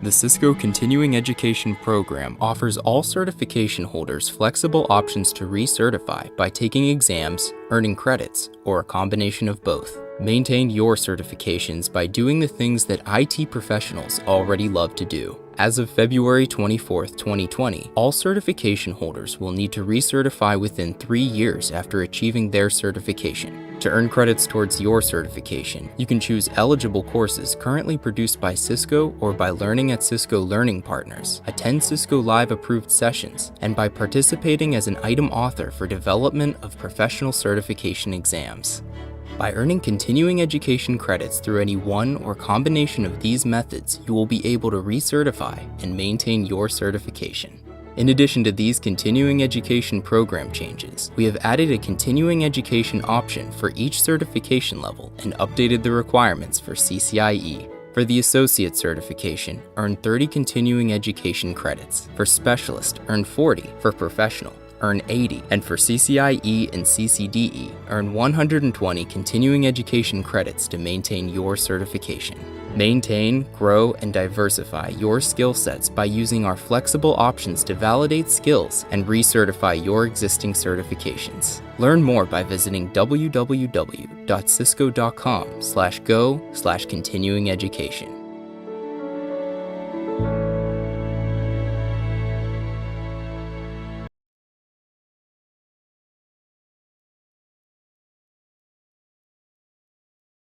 The Cisco Continuing Education Program offers all certification holders flexible options to recertify by taking exams, earning credits, or a combination of both. Maintain your certifications by doing the things that IT professionals already love to do. As of February 24, 2020, all certification holders will need to recertify within 3 years after achieving their certification. To earn credits towards your certification, you can choose eligible courses currently produced by Cisco or by learning at Cisco Learning Partners, attend Cisco Live approved sessions, and by participating as an item author for development of professional certification exams. By earning continuing education credits through any one or combination of these methods, you will be able to recertify and maintain your certification. In addition to these continuing education program changes, we have added a continuing education option for each certification level and updated the requirements for CCIE. For the associate certification, earn 30 continuing education credits. For specialist, earn 40. For professional, earn 80, and for CCIE and CCDE, earn 120 continuing education credits to maintain your certification. Maintain, grow, and diversify your skill sets by using our flexible options to validate skills and recertify your existing certifications. Learn more by visiting www.cisco.com/go/continuing education.